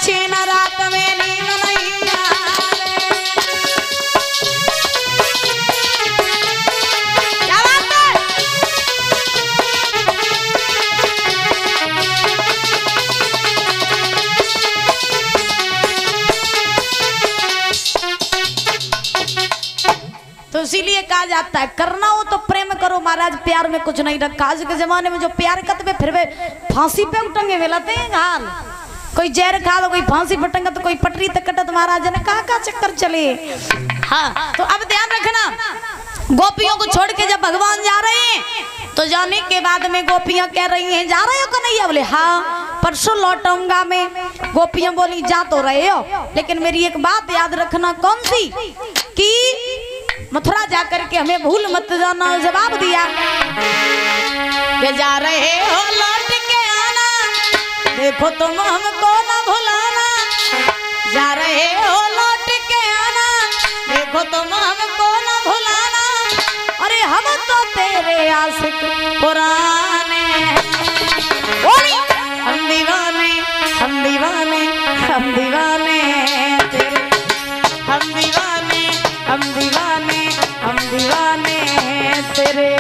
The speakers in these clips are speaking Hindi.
चैन रात में नींद नहीं आवे। क्या बात है? तो इसीलिए कहा जाता है करना हो तो प्रेम करो महाराज, प्यार में कुछ नहीं रखा। आज के जमाने में जो प्यार करते फिर वे फांसी पे उठंगे वेलाते हैं हाल, कोई जहर खा दो, कोई फांसी पटंगा तो कोई पटरी तक कटत। महाराज ने कहा का चक्कर चले। हाँ तो अब ध्यान रखना, गोपियों को छोड़ के जब भगवान जा रहे हैं तो जाने के बाद में गोपियां कह रही हैं जा रहे हो कन्हैया? बोले हाँ परसों लौटाऊंगा मैं। गोपियां बोली जा तो रहे हो लेकिन मेरी एक बात याद रखना। कौन सी? कि मथुरा जाकर के हमें भूल मत जाना। जवाब दिया ये जा रहे हो लौट के आना, देखो तुम हमको न भुलाना। जा रहे हो लौट के आना, देखो तुम हमको न भुलाना। अरे हम तो तेरे आशिक पुराने हम दीवाने हम दीवाने हम दीवाने तेरे, हम दीवाने हम दीवाने हम दीवाने तेरे।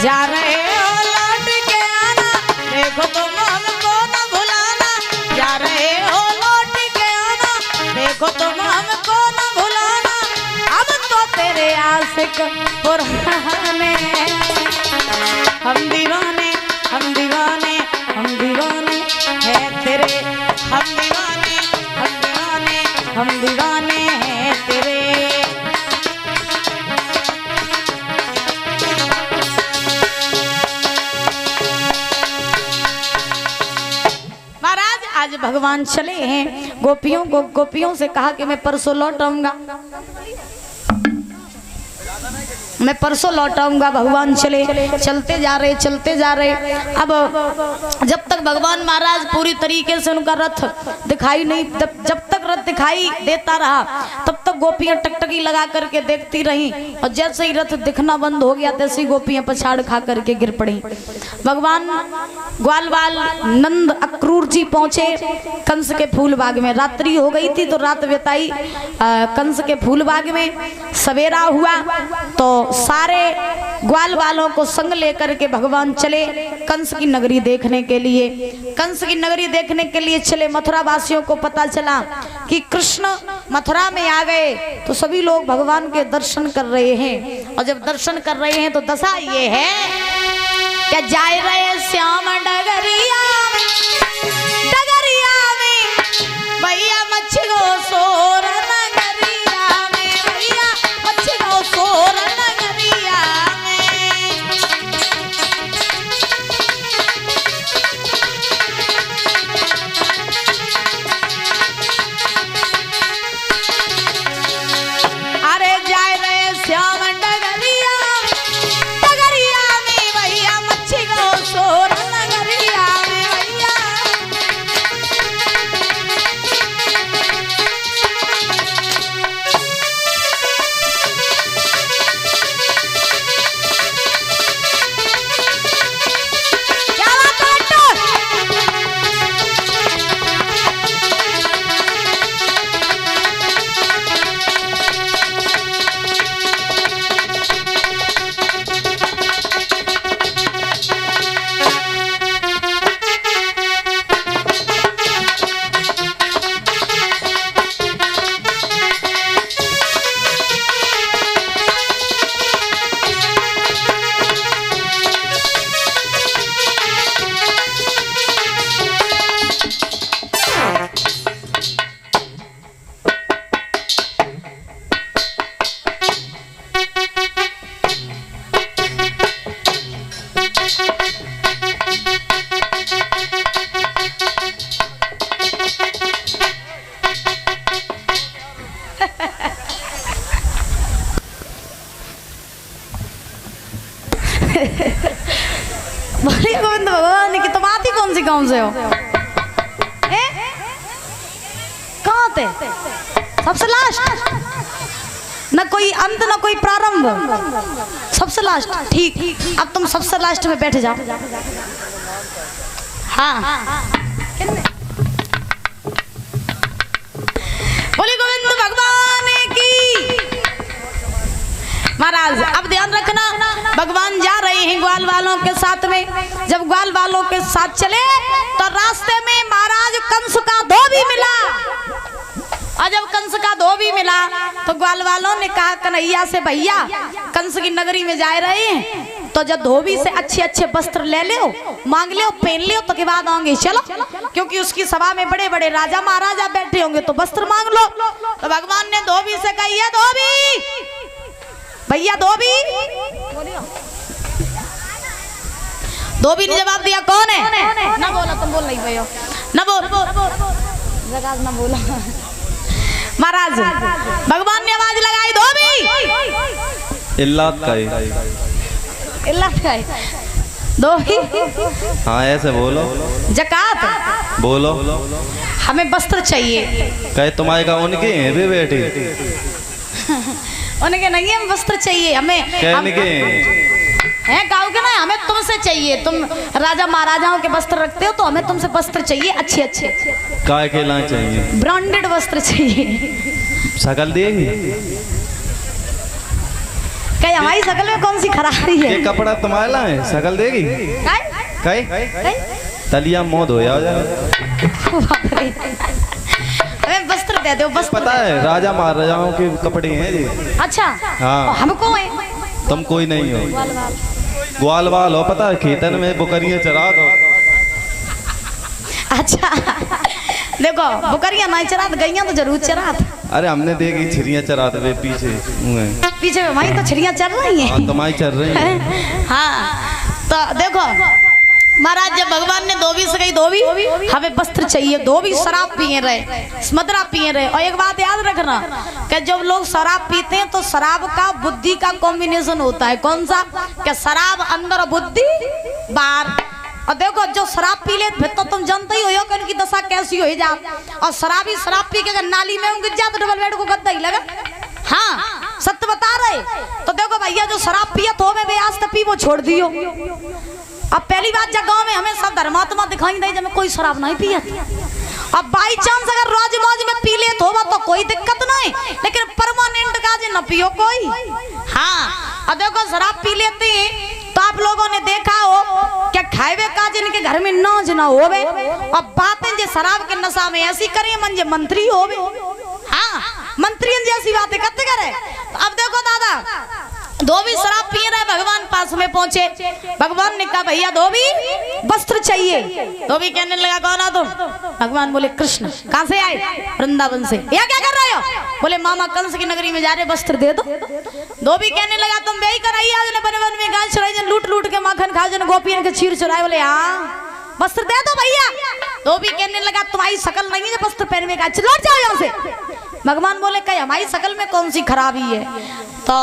जा रहे हो लौट के आना, देखो तुम हमको न भुलाना। जा रहे हो लौट के आना, देखो तुम हमको न भुलाना। अब तो तेरे आशिक पुराने हम दीवाने हम दीवाने हम दीवाने हैं तेरे। हम दीवाने हम दीवाने हम दीवाने हैं तेरे। महाराज आज भगवान चले हैं, गोपियों से कहा कि मैं परसों लौट आऊंगा, मैं परसों लौट आऊंगा। भगवान चलते जा रहे। अब जब तक भगवान महाराज पूरी तरीके से उनका रथ दिखाई नहीं, जब तक रथ दिखाई देता रहा तब तक गोपियां टकटकी लगा करके देखती रहीं। और जैसे ही रथ दिखना बंद हो गया तैसे ही गोपियां पछाड़ खा करके गिर पड़ी। भगवान ग्वालवाल नंद अक्रूर जी पहुंचे कंस के फूल बाग में। रात्रि हो गई थी तो रात बिताई कंस के फूल बाग में। सवेरा हुआ तो सारे ग्वाल वालों को संग लेकर के भगवान चले कंस की नगरी देखने के लिए। कंस की नगरी देखने के लिए चले। मथुरा वासियों को पता चला कि कृष्ण मथुरा में आ गए तो सभी लोग भगवान के दर्शन कर रहे हैं। और जब दर्शन कर रहे हैं तो दशा ये है कि जाए रहे श्याम डगरिया में भैया मच्छी गो सोर नगरिया में, भैया मच्छी गो सोर नगरिया में। अरे जाए रहे श्याम डगरिया में भैया मच्छी गो सोर नगरिया में, भैया बोले गोविंद भगवान की तुम आती कौन सी गांव से हो? कहाँ थे? सबसे लास्ट, न कोई अंत न कोई प्रारंभ, सबसे लास्ट। ठीक, अब तुम सबसे लास्ट में बैठ जाओ। हाँ, बोले गोविंद भगवान की। महाराज अब ध्यान रखना, भगवान जा रहे हैं ग्वाल वालों के साथ में। जब ग्वाल वालों के साथ चले तो रास्ते में महाराज कंस का धोबी मिला, और जब कंस का धोबी मिला तो ग्वाल वालों ने कहा कन्हैया से, भैया कंस की नगरी में जा रहे हैं तो जब धोबी से अच्छे अच्छे वस्त्र ले लो, मांग लो, पहन लो, तो के बाद आएंगे चलो, क्योंकि उसकी सभा में बड़े बड़े राजा महाराजा बैठे होंगे तो वस्त्र मांग लो। तो भगवान ने धोबी से कही, है धोबी, भैया धोबी। धोबी ने जवाब दिया, कौन है? ना बोला, तुम बोल नहीं भैया, ना बोल, जगह ना बोला। महाराज भगवान ने आवाज लगाई, धोबी। इल्लात का है धोबी। हाँ ऐसे बोलो। जकात बोलो। हमें वस्त्र चाहिए। कहे तुम्हारे का उनके हैं भी बेटी? उनके नहीं, हम वस्त्र चाहिए हमें। कहने हैं काऊ के ना, हमें तुमसे चाहिए। तुम राजा महाराजाओं के वस्त्र रखते हो तो हमें तुमसे वस्त्र चाहिए, अच्छे अच्छे। काय के लाए चाहिए? ब्रांडेड वस्त्र चाहिए। शकल देगी? क्या हमारी शकल में कौन सी खराबी है? ये कपड़ा तुम्हारे लाए, शकल देगी? काय तलिया मोह धोया हमें वस्त्र दे दो। वस्त्र पता है राजा महाराजाओं के कपड़े हैं जी। अच्छा हाँ, हमको है। तुम कोई नहीं हो, ग्वाल वाल हो। पता है खेतन में बुकरियां चरा दो। अच्छा देखो, बुकरियां नहीं चरा, गैया तो जरूर चरा। अरे हमने देखी छिड़ियां चराते हुए पीछे पीछे में वहीं तो छिड़ियां चल रही हैं। तुम्हारी चल रही है। हाँ तो देखो महाराज, जब भगवान ने धोबी से कही, धोबी हमें वस्त्र चाहिए। धोबी शराब पिए रहे, मदरा पिए रहे। और एक बात याद रखना कि जब लोग शराब पीते हैं तो शराब का बुद्धि का कॉम्बिनेशन होता है। कौन सा? कि शराब अंदर, बुद्धि बाहर। और देखो जो शराब पी ले फिर तो तुम जानते ही हो कि उनकी दशा कैसी हो जा। और शराबी शराब पी के नाली में गिर जाए तो डबल बेड को गद्दा ही लगा। हाँ सत्य बता रहे। तो देखो भैया, जो शराब पिया तो में आज तक पी वो छोड़ दियो। अब पहली बात, जब गाँव में हमें सब धर्मात्मा दिखाई दे जब कोई शराब नहीं पिया। अब बाई चांस अगर रोज मौज में पी ले तो कोई दिक्कत नहीं, लेकिन परमानेंट काज न पियो कोई। हाँ अब देखो शराब पी लेते हैं तो आप लोगों ने देखा हो क्या खाए काज इनके घर में नाज ना होवे। अब बातें जे शराब के नशा में ऐसी करें मन जे मंत्री होवे। हाँ मंत्री जैसी बातें करते करे। अब देखो दादा, धोबी शराब पी रहे, भगवान पास में पहुंचे। भगवान ने कहा, भैया धोबी वस्त्र चाहिए। धोबी कहने लगा, कौन हो तुम? भगवान बोले, कृष्ण। कहां से आए? वृंदावन से। यहाँ क्या कर रहे हो? बोले, मामा कंस की नगरी में जा रहे, वस्त्र दे दो। धोबी कहने लगा, तुम बेई कर आई आज ने बने वन में गाय चुराई, जन लूट लूट के माखन खाओ, जन गोपियन के चीर चुराए। बोले हाँ वस्त्र दे दो भैया। धोबी कहने लगा, तुम्हारी शकल नहीं है वस्त्र पहनने का, लौट जाओ यहाँ से। भगवान बोले, कहीं हमारी शकल में कौन सी खराबी है? तो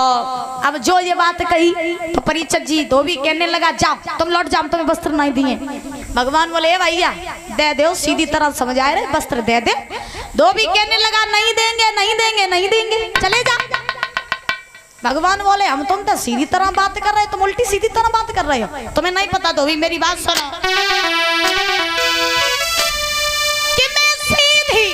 अब जो ये बात कही तो परीक्षक जी, धोबी कहने लगा, जाओ तुम लौट जाओ, तुम्हें वस्त्र नहीं दिए। भगवान बोले, भैया दे दो, सीधी तरह समझ आए रहे, वस्त्र दे दे। धोबी कहने लगा, नहीं देंगे नहीं देंगे नहीं देंगे, चले जाओ। भगवान बोले, हम तुम तो सीधी तरह बात कर रहे हो, तुम उल्टी सीधी तरह बात कर रहे हो, तुम्हें नहीं पता। धोबी मेरी बात सुनो कि मैं सीधी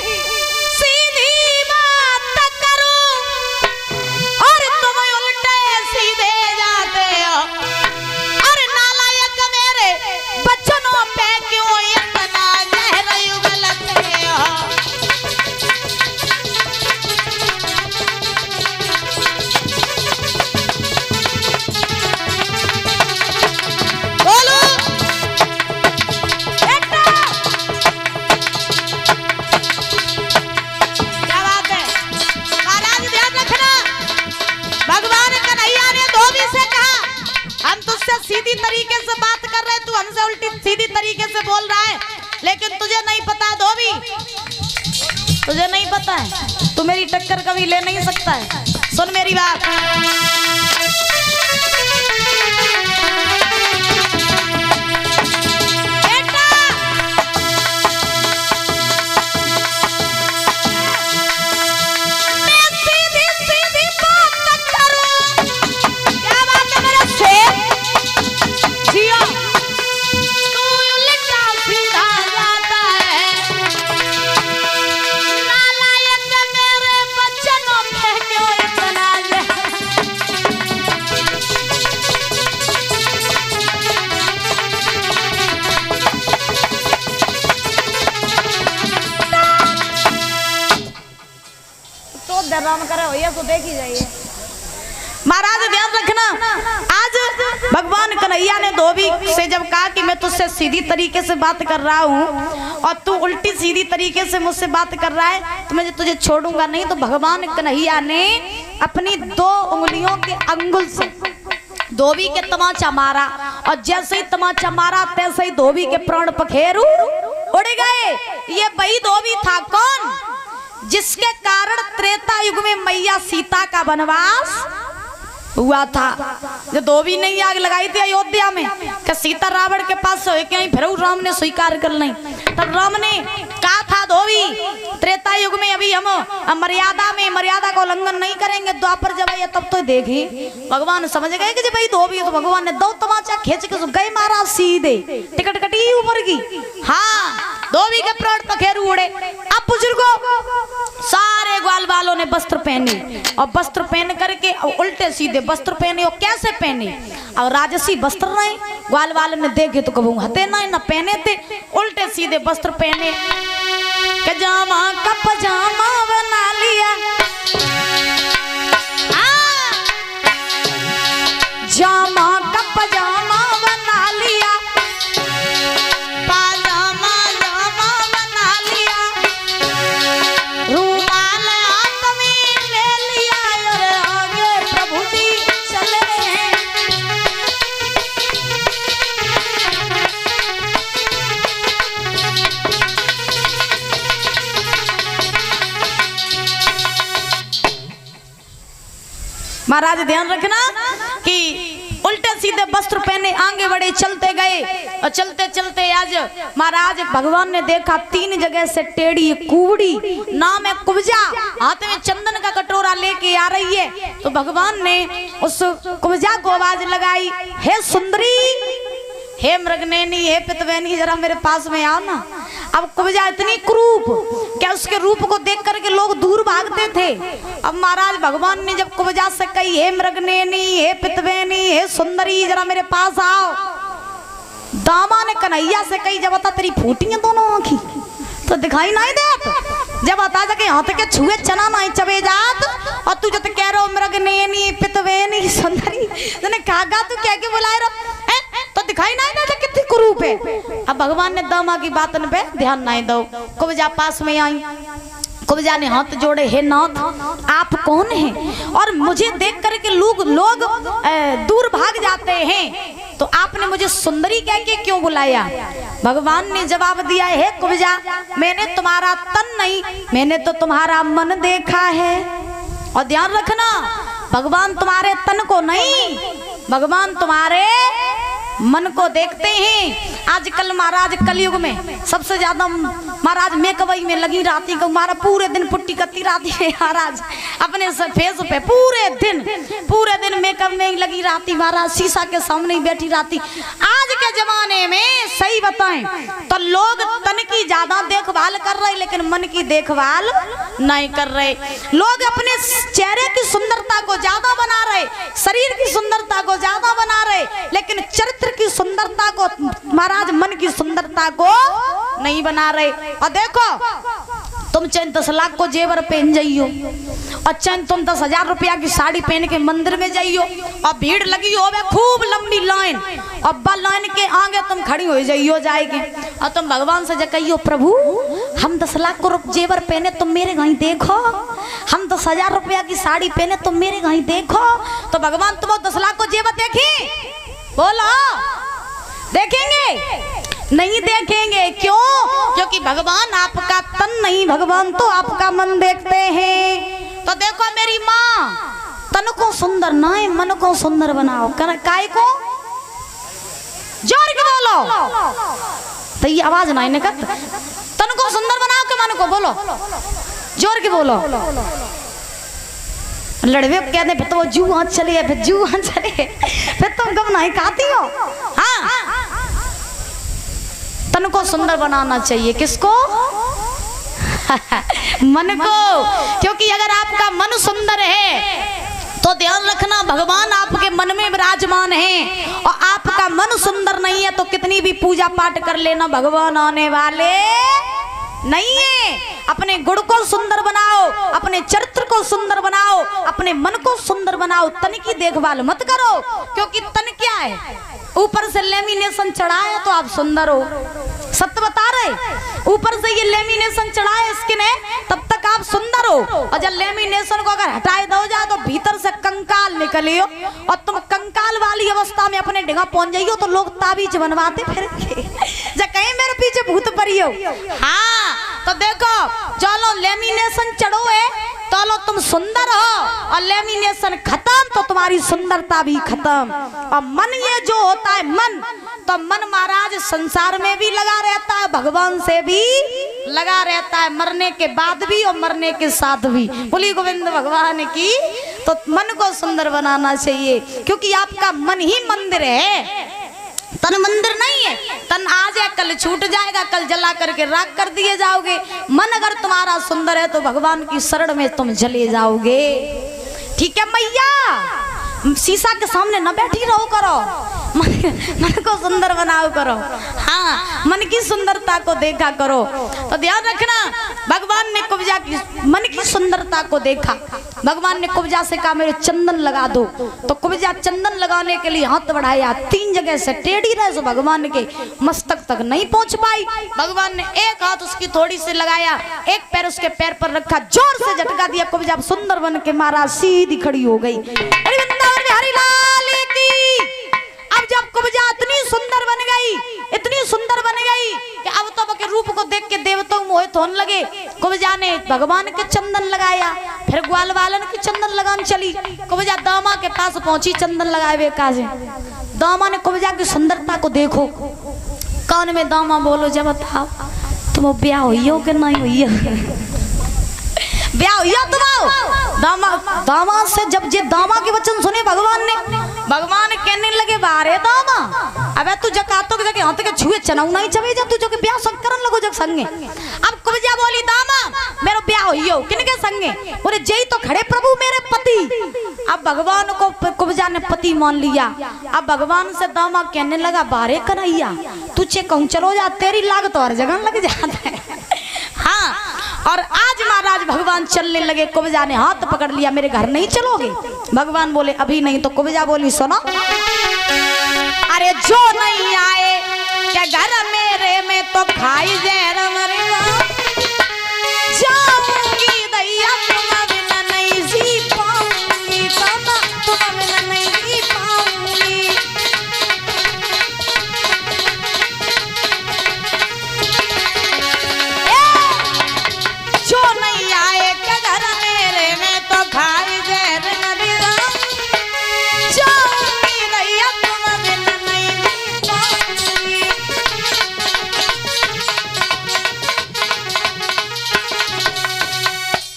सीधी तरीके से बात कर रहे, तू हमसे उल्टी सीधी तरीके से बोल रहा है, लेकिन तुझे नहीं पता है धोबी, तुझे नहीं पता है, तू मेरी टक्कर कभी ले नहीं सकता है। सुन मेरी बात। इधर राम करे हो तो देख ही जाइए। महाराज ध्यान रखना, आज भगवान कन्हैया ने धोबी से जब कहा कि मैं तुझसे सीधी तरीके से बात कर रहा हूँ और तू उल्टी सीधी तरीके से मुझसे बात कर रहा है तो मैं तुझे छोड़ूंगा नहीं, तो भगवान कन्हैया ने अपनी 2 उंगलियों के अंगुल से धोबी के तमाचा मारा और जैसे ही तमाचा मारा तैसे ही धोबी के प्राण पखेरु उड़ गए। ये वही धोबी था कौन जिसके कारण त्रेता युग में मैया सीता का वनवास हुआ था। जो धोबी ने आग लगाई थी अयोध्या में कि सीता रावण के पास से क्या फिर राम ने स्वीकार कर ली, तब राम ने कहा था धोबी त्रेता युग में अभी हम मर्यादा को उल्लंघन नहीं करेंगे, द्वापर जब आए तब तो देखी। भगवान समझ गए कि जब भाई धोबी तो भगवान ने 2 तमाचा खींच के गए मारा सीधे टिकट कटी ऊपर की। हाँ, धोबी के प्राण पखेरु उड़े। अब बुजुर्गों सारे ग्वाल वालों ने वस्त्र पहने और वस्त्र पहन करके उल्टे सीधे वस्त्र पहने। और कैसे पहने? और राजसी वस्त्र नहीं, ग्वाल वालों ने देखे तो कबू हते नहीं न पहने थे, उल्टे सीधे वस्त्र पहने। कजामा का पजामा बना लिया, जामा का पजामा बना लिया, पाजामा जामा बना लिया, रूमाल हाथ में ले लिया और आगे प्रभु जी चल रहे हैं। महाराज ध्यान रखना कि उल्टे सीधे वस्त्र पहने आगे बढ़े, चलते गए और चलते चलते आज महाराज भगवान ने देखा 3 जगह से टेढ़ी कुबड़ी नाम है कुब्जा हाथ में चंदन का कटोरा लेके आ रही है। तो भगवान ने उस कुब्जा को आवाज लगाई, हे सुंदरी, हे मृगनयनी, हे पितवैनी, जरा मेरे पास में आओ ना। अब कुब्जा इतनी क्रूप क्या उसके रूप को देख करके लोग दूर भागते थे। अब महाराज भगवान ने जब कुब्जा से कही, हे मृगनयनी, हे पितवैनी, हे सुंदरी, जरा मेरे पास आओ। दामा ने कन्हैया से कही, जब बता तेरी फूटी दोनों आंखी तो दिखाई नहीं देत, जब बता जाके हाथ के छुए चना नहीं चबे जात, और तू जो तो कह रहा मृगनयनी, पितवैनी, सुंदरी, तूने कहा तू क्या क्या बुलाए रहा तो दिखाई नहीं देता कितनी कुरूप है। अब भगवान ने दामा की बातन पे ध्यान नहीं दो। कुब्जा पास में आई, कुब्जा ने हाथ जोड़े, हे नाथ आप कौन हैं और मुझे देख करके लोग दूर भाग जाते हैं, तो आपने मुझे सुंदरी कह के क्यों बुलाया? भगवान ने जवाब दिया, हे कुब्जा, मैंने तुम्हारा तन नहीं, मैंने तो तुम्हारा मन देखा है। और ध्यान रखना, भगवान तुम्हारे तन को नहीं, भगवान तुम्हारे मन को देखते हैं। आजकल महाराज कलयुग में सबसे ज्यादा महाराज मेकअप में लगी रहती, हमारा पूरे दिन पुट्टी करती रहती है महाराज, अपने फेस पे पूरे दिन मेकअप में ही लगी रहती महाराज, शीशा के सामने ही बैठी रहती। आज के जमाने में सही बताएं तो लोग तन की ज्यादा देखभाल कर रहे लेकिन मन की देखभाल नहीं कर रहे। लोग अपने चेहरे की सुंदरता को ज्यादा बना रहे, शरीर की सुंदरता को ज्यादा बना रहे, लेकिन चरित्र की सुंदरता को महाराज, मन की सुंदरता को नहीं बना रहे। और देखो तुम चाहे 10 लाख को जेवर पहन जाइयो और चाहे तुम 10,000 रुपया की साड़ी पहन के मंदिर में जाइयो और भीड़ लगी हो खूब लंबी लाइन, और लाइन के आगे तुम खड़ी हो जाइयो जाएगी और तुम भगवान से कहियो, प्रभु हम 10 लाख को जेवर पहने तुम मेरे गाई देखो, हम 10,000 रुपया की साड़ी पहने तुम मेरे गाई देखो, तो भगवान तुम 10 लाख को जेवर देखे? बोलो देखेंगे? नहीं देखेंगे। क्यों? क्योंकि भगवान आपका तन नहीं, भगवान तो आपका मन देखते हैं। तो देखो मेरी माँ, तन को सुंदर ना है, मन को सुंदर बनाओ। काय को जोर के बोलो, तो ये आवाज ना निकल। तन को सुंदर बनाओ के मन को बोलो, जोर के बोलो। लड़वे कहते फिर तो वो जू हाथ चले, फिर जू हाथ चले, फिर तुम कब नहीं खाती हो। हाँ, तन को सुंदर बनाना चाहिए। किसको? मन को। क्योंकि अगर आपका मन सुंदर है तो ध्यान रखना भगवान आपके मन में विराजमान है, और आपका मन सुंदर नहीं है तो कितनी भी पूजा पाठ कर लेना भगवान आने वाले नहीं है। अपने गुण को सुंदर बनाओ, अपने चरित्र को सुंदर बनाओ, अपने मन को सुंदर बनाओ। तन की देखभाल मत करो, क्योंकि तन क्या है, ऊपर से लेमिनेशन चढ़ाया तो आप सुंदर हो। सत्य बता रहे, ऊपर से ये लेमिनेशन चढ़ाए स्किन है तब तक आप सुंदर हो, और जब लेमिनेशन को अगर हटाए दो जाए तो भीतर से कंकाल निकलियो, और तुम कंकाल वाली अवस्था में अपने डिगा पहुंच जाइयो तो लोग ताबीज बनवाते फिरेंगे जब कहीं मेरे पीछे भूत परियो। हाँ तो देखो, चलो लेमिनेशन चढ़ो है तो लो तुम सुंदर हो, और लेमिनेशन खत्म तो तुम्हारी सुंदरता भी खत्म। और मन ये जो होता है मन, तो मन महाराज संसार में भी लगा रहता है, भगवान से भी लगा रहता है, मरने के बाद भी और मरने के साथ भी। बोली गोविंद भगवान की। तो मन को सुंदर बनाना चाहिए, क्योंकि आपका मन ही मंदिर है, तन मंदिर नहीं है। तन आज है कल छूट जाएगा, कल जला करके राख कर दिए जाओगे। मन अगर तुम्हारा सुंदर है तो भगवान की शरण में तुम चले जाओगे। ठीक है मैया, शीशा के सामने न बैठी रहो करो, मन को सुंदर बनाओ करो। हाँ, मन की सुंदरता को देखा करो। तो ध्यान रखना, भगवान ने कुब्जा की मन की सुंदरता को देखा। भगवान ने कुब्जा से कहा मेरे चंदन लगा दो, तो कुब्जा चंदन लगाने के लिए हाथ बढ़ाया, 3 जगह से टेढ़ी रहे तो भगवान के मस्तक तक नहीं पहुंच पाई। भगवान ने एक हाथ उसकी थोड़ी से लगाया, एक पैर उसके पैर पर रखा, जोर से झटका दिया, कुब्जा सुंदर बन के महाराज सीधी खड़ी हो गई। अरे वृंदावन में हरि लाल की। अब जब कुब्जा इतनी सुंदर बन गई, इतनी सुंदर बन गई कि अब तो के रूप को देख के देवता मोहित होने लगे। कुब्जा ने भगवान के चंदन लगाया, फिर ग्वाल वालन की चंदन लगान चली। कुब्जा दामा के पास पहुंची, चंदन लगाए हुए काजे। दामा ने कुब्जा की सुंदरता को देखो, कान में दामा बोलो जब बताओ तुम ब्याह हुई हो कि नहीं हुई हो? ब्याह हुई तुम? दामा से जब जे दामा के वचन सुने भगवान कहने लगे बारे दामा, अबे तू जकातो के हाथ के छुए चनाऊ नहीं चवे जा, तू जो के ब्याह सब करन लगो जग संगे। अब कुब्जा बोली दामा मेरो ब्याह हुई हो किनके संगे? बोले जय तो खड़े प्रभु मेरे पति। अब भगवान को कुब्जा ने पति मान लिया। अब भगवान से दामा कहने लगा बारे कन्हैया तुझे कहूं चलो जा, तेरी लागत और जगह लग जाता है। हाँ, और आज महाराज भगवान चलने लगे, कुब्जा ने हाथ पकड़ लिया, मेरे घर नहीं चलोगे? भगवान बोले अभी नहीं। तो कुब्जा बोली सुनो, अरे जो नहीं आए क्या घर मेरे में तो खाई जहर मरेगा, जाऊंगी दैया तुम बिना नहीं जी पाऊंगी, तुम बिना नहीं जी पाऊंगी। जो नहीं आए क्या घर मेरे में तो खाई जहर मरेगा, जाऊंगी दैया तुम बिना नहीं जी पाऊंगी।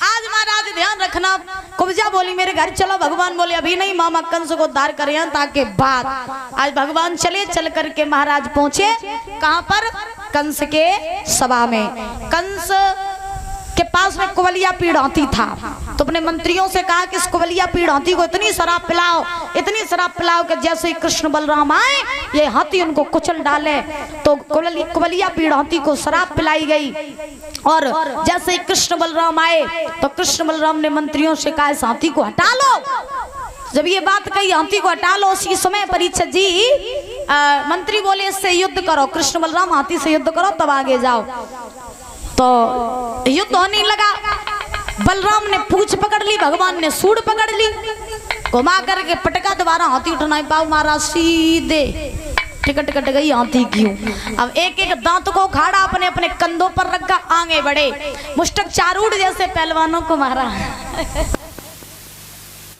आज महाराज ध्यान रखना, कुब्जा बोली मेरे घर चलो, भगवान बोले अभी नहीं, मामा कंस को उद्धार करें ताकि बाद। आज भगवान चले, चल करके महाराज पहुंचे कहां पर? कंस के सभा में। कंस के पास में कुवलिया पीड़ हाथी था, तो अपने मंत्रियों से कहा कि इस कुवलिया पीड़ हाथी को इतनी शराब पिलाओ, इतनी शराब पिलाओ कि जैसे ही कृष्ण बलराम आए ये हाथी उनको कुचल डाले। तो कुवलिया पीड़ हाथी को शराब पिलाई गई, और जैसे ही कृष्ण बलराम आए तो कृष्ण बलराम ने मंत्रियों से कहा इस हाथी को हटा लो। जब ये बात कही हाथी को हटा लो, उसी समय परीक्षित जी मंत्री बोले इससे युद्ध करो, कृष्ण बलराम हाथी से युद्ध करो तब आगे जाओ। तो युद्ध होने लगा, बलराम ने पूंछ पकड़ ली, भगवान ने सूंड पकड़ ली, घुमा करके पटका, दोबारा हाथी उठ नहीं पाऊ, मारा सीधे टिकट कट गई हाथी की। अब एक एक दांत को उखाड़ा, अपने अपने कंधों पर रखा, आगे बढ़े, मुष्टक चारूढ़ जैसे पहलवानों को मारा।